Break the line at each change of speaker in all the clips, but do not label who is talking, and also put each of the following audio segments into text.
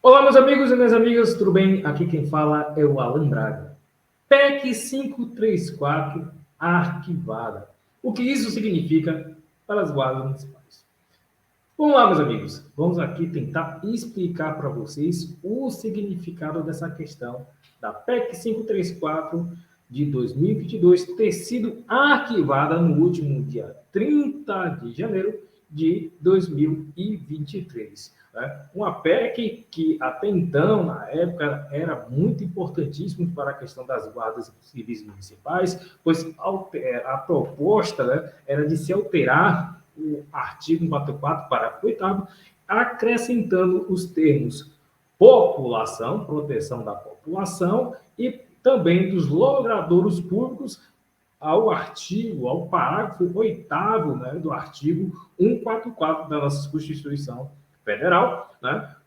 Olá, meus amigos e minhas amigas, tudo bem? Aqui quem fala é o Alan Braga. PEC 534 arquivada. O que isso significa para as guardas municipais? Vamos lá, meus amigos. Vamos aqui tentar explicar para vocês o significado dessa questão da PEC 534 de 2022 ter sido arquivada no último dia 30 de janeiro de 2023. Uma PEC que até então, na época, era muito importantíssima para a questão das guardas civis municipais, pois a proposta era de se alterar o artigo 144, parágrafo 8º, acrescentando os termos população, proteção da população, e também dos logradouros públicos ao parágrafo 8º, do artigo 144 da nossa Constituição Federal,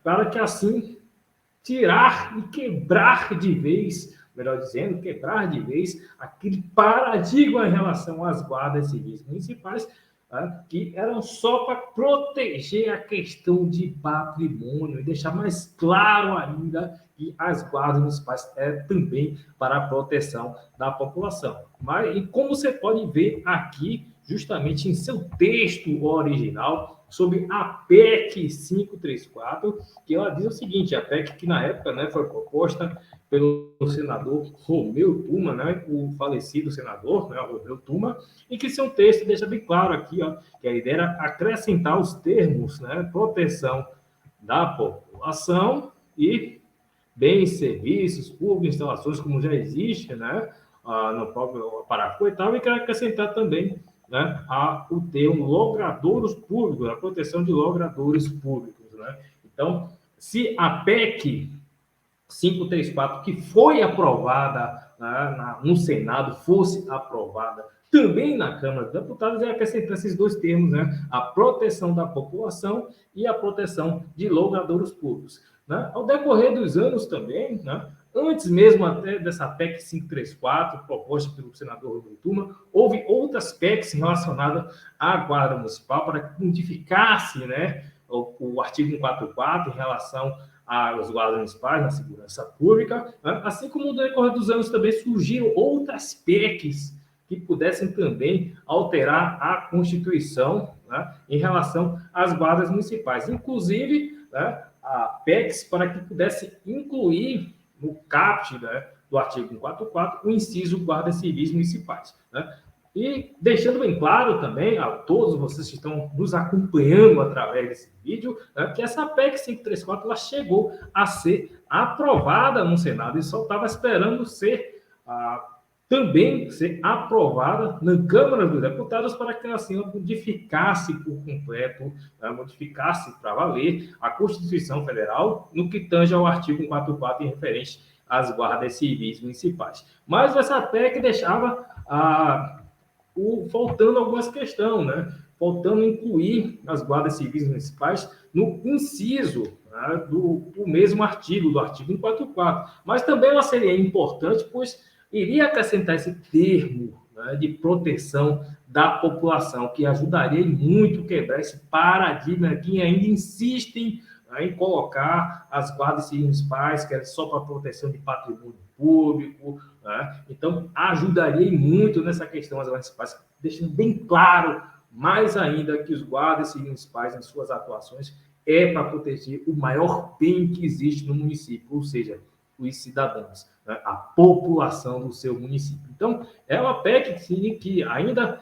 para que assim tirar e quebrar de vez, melhor dizendo, quebrar de vez aquele paradigma em relação às guardas civis municipais, que eram só para proteger a questão de patrimônio e deixar mais claro ainda que as guardas municipais é também para a proteção da população. E como você pode ver aqui, justamente em seu texto original, sobre a PEC 534, que ela diz o seguinte: a PEC que na época foi proposta pelo senador Romeu Tuma, o falecido senador, Romeu Tuma, e que seu texto deixa bem claro aqui, que a ideia era acrescentar os termos, proteção da população e bens, serviços, públicos, instalações, como já existe, no próprio parágrafo 8º, e quer acrescentar também o termo logradouros públicos, a proteção de logradouros públicos. Então, se a PEC 534, que foi aprovada no Senado, fosse aprovada também na Câmara dos Deputados, é acrescentar esses dois termos, a proteção da população e a proteção de logradouros públicos. Ao decorrer dos anos também, antes mesmo até dessa PEC 534, proposta pelo senador Romeu Tuma, houve outras PECs relacionadas à Guarda Municipal para que modificasse o artigo 144 em relação às guardas municipais na segurança pública, assim como no decorrer dos anos também surgiram outras PECs que pudessem também alterar a Constituição em relação às guardas municipais. Inclusive, a PECs para que pudesse incluir no caput do artigo 144 o inciso guardas civis municipais. E deixando bem claro também a todos vocês que estão nos acompanhando através desse vídeo, que essa PEC 534 ela chegou a ser aprovada no Senado e só estava esperando também ser aprovada na Câmara dos Deputados para que assim modificasse por completo, modificasse para valer a Constituição Federal no que tange ao artigo 144 em referente às guardas civis municipais. Mas essa PEC deixava faltando algumas questões, faltando incluir as guardas civis municipais no inciso do mesmo artigo, do artigo 144. Mas também ela seria importante, pois iria acrescentar esse termo de proteção da população, que ajudaria muito a quebrar esse paradigma que ainda insistem em colocar as guardas civis municipais, que é só para proteção de patrimônio público. Então, ajudaria muito nessa questão as guardas municipais, deixando bem claro, mais ainda, que os guardas civis municipais, em suas atuações, é para proteger o maior bem que existe no município, ou seja, os cidadãos, a população do seu município. Então, é uma PEC sim, que ainda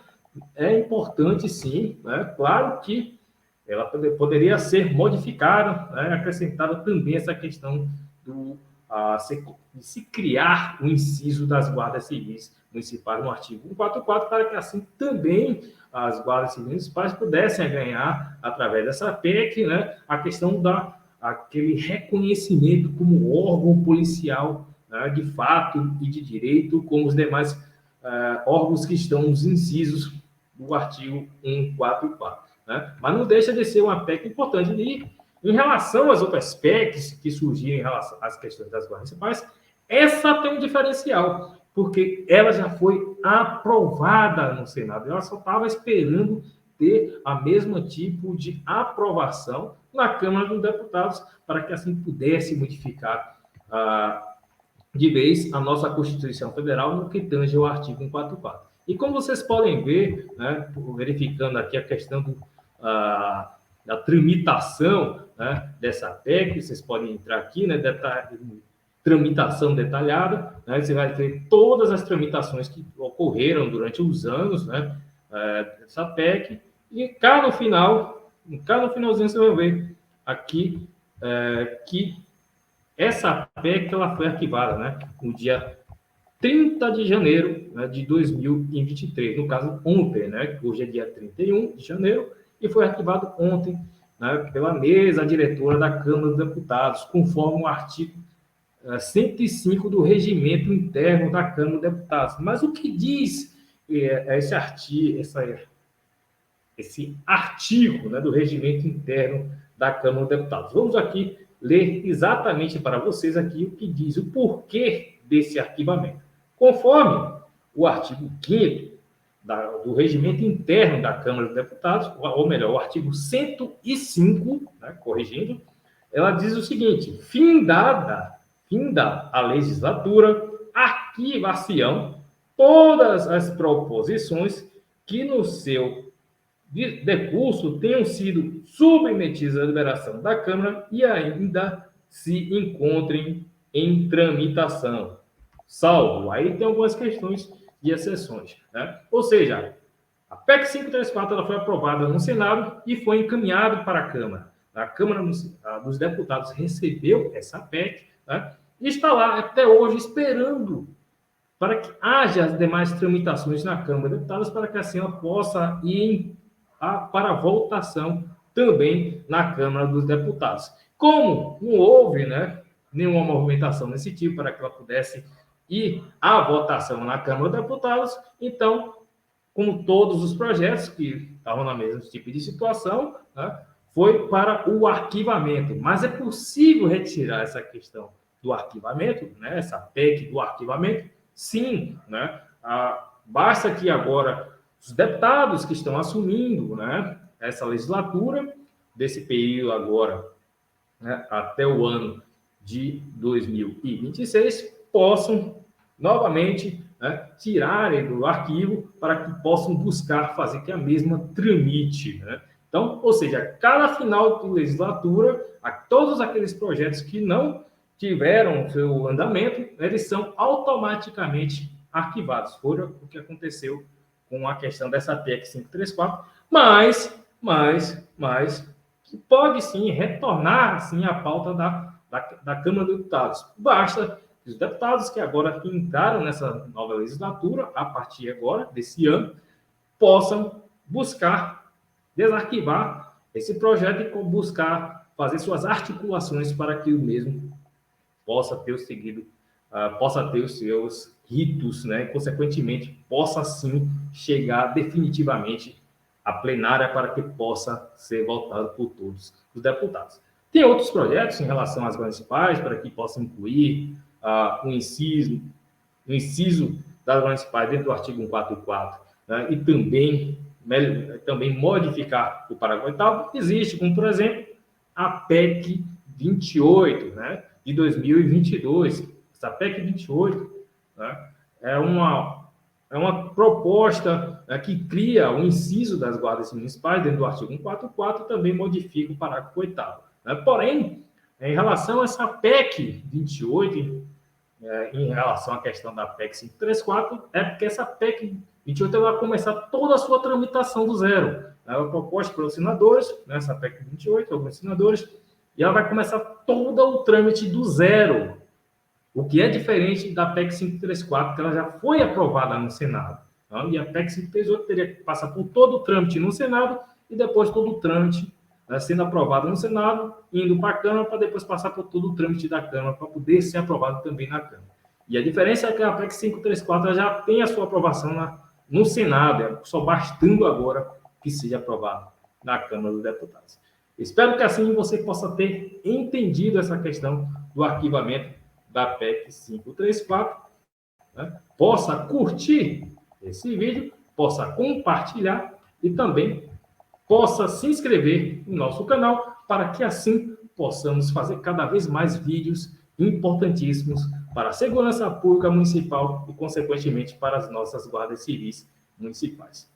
é importante, sim. Claro que ela poderia ser modificada, acrescentada também essa questão de se criar o inciso das guardas civis municipais no artigo 144, para que assim também as guardas civis municipais pudessem ganhar, através dessa PEC, a questão aquele reconhecimento como órgão policial, de fato e de direito, como os demais órgãos que estão nos incisos do artigo 144. Mas não deixa de ser uma PEC importante. E, em relação às outras PECs que surgiram em relação às questões das guardas municipais, essa tem um diferencial, porque ela já foi aprovada no Senado. Ela só estava esperando ter a mesma tipo de aprovação na Câmara dos Deputados, para que assim pudesse modificar de vez a nossa Constituição Federal no que tange o artigo 144. E como vocês podem ver, né, verificando aqui a questão da tramitação, né, dessa PEC, vocês podem entrar aqui, né, tramitação detalhada, né, você vai ver todas as tramitações que ocorreram durante os anos, né, dessa PEC, e cá no finalzinho você vai ver aqui que essa PEC ela foi arquivada, né, no dia 30 de janeiro, né, de 2023, no caso ontem, né, hoje é dia 31 de janeiro, e foi arquivado ontem, né, pela mesa diretora da Câmara dos Deputados, conforme o artigo 105 do Regimento Interno da Câmara dos Deputados. Mas o que diz esse artigo, né, do Regimento Interno da Câmara dos Deputados? Vamos aqui ler exatamente para vocês aqui o que diz, o porquê desse arquivamento. Conforme o artigo 5º do Regimento Interno da Câmara dos Deputados, ou melhor, o artigo 105, né, corrigindo, ela diz o seguinte: findada a legislatura, arquivação todas as proposições que no seu decurso tenham sido submetidas à deliberação da Câmara e ainda se encontrem em tramitação. Salvo, aí tem algumas questões de exceções, né? Ou seja, a PEC 534 ela foi aprovada no Senado e foi encaminhada para a Câmara. A Câmara dos Deputados recebeu essa PEC, né, e está lá até hoje esperando para que haja as demais tramitações na Câmara dos Deputados, para que assim ela possa ir para a votação também na Câmara dos Deputados. Como não houve, né, nenhuma movimentação desse tipo para que ela pudesse ir à votação na Câmara dos Deputados, então, como todos os projetos que estavam na mesma tipo de situação, né, foi para o arquivamento. Mas é possível retirar essa questão do arquivamento, né, essa PEC do arquivamento? Sim, né? Basta que agora os deputados que estão assumindo, né, essa legislatura, desse período agora, né, até o ano de 2026, possam novamente, né, tirarem do arquivo para que possam buscar fazer que a mesma tramite, né? Então, ou seja, cada final de legislatura, todos aqueles projetos que não tiveram seu andamento, eles são automaticamente arquivados. Foi o que aconteceu com a questão dessa PEC 534, mas que pode sim retornar sim à pauta da Câmara dos Deputados. Basta que os deputados que agora entraram nessa nova legislatura, a partir agora desse ano, possam buscar desarquivar esse projeto e buscar fazer suas articulações para que o mesmo possa ter os seus ritos, né? E, consequentemente, possa sim chegar definitivamente à plenária para que possa ser votado por todos os deputados. Tem outros projetos em relação às municipais para que possa incluir o inciso das municipais dentro do artigo 144, né? E também modificar o parágrafo 8º. Existe, como, por exemplo, a PEC 28, né, de 2022. Essa PEC 28, né, é uma proposta, né, que cria o inciso das guardas municipais dentro do artigo 144 e também modifica o parágrafo 8º. Né? Porém, em relação a essa PEC 28, em relação à questão da PEC 534, é porque essa PEC 28 vai começar toda a sua tramitação do zero. Ela é proposta pelos senadores, né, essa PEC 28, alguns senadores, e ela vai começar todo o trâmite do zero, o que é diferente da PEC 534, que ela já foi aprovada no Senado. Então, e a PEC 538 teria que passar por todo o trâmite no Senado e depois todo o trâmite, né, sendo aprovado no Senado, indo para a Câmara, para depois passar por todo o trâmite da Câmara, para poder ser aprovado também na Câmara. E a diferença é que a PEC 534 já tem a sua aprovação no Senado, só bastando agora que seja aprovado na Câmara dos Deputados. Espero que assim você possa ter entendido essa questão do arquivamento da PEC 534, né? Possa curtir esse vídeo, possa compartilhar e também possa se inscrever no nosso canal para que assim possamos fazer cada vez mais vídeos importantíssimos para a segurança pública municipal e, consequentemente, para as nossas guardas civis municipais.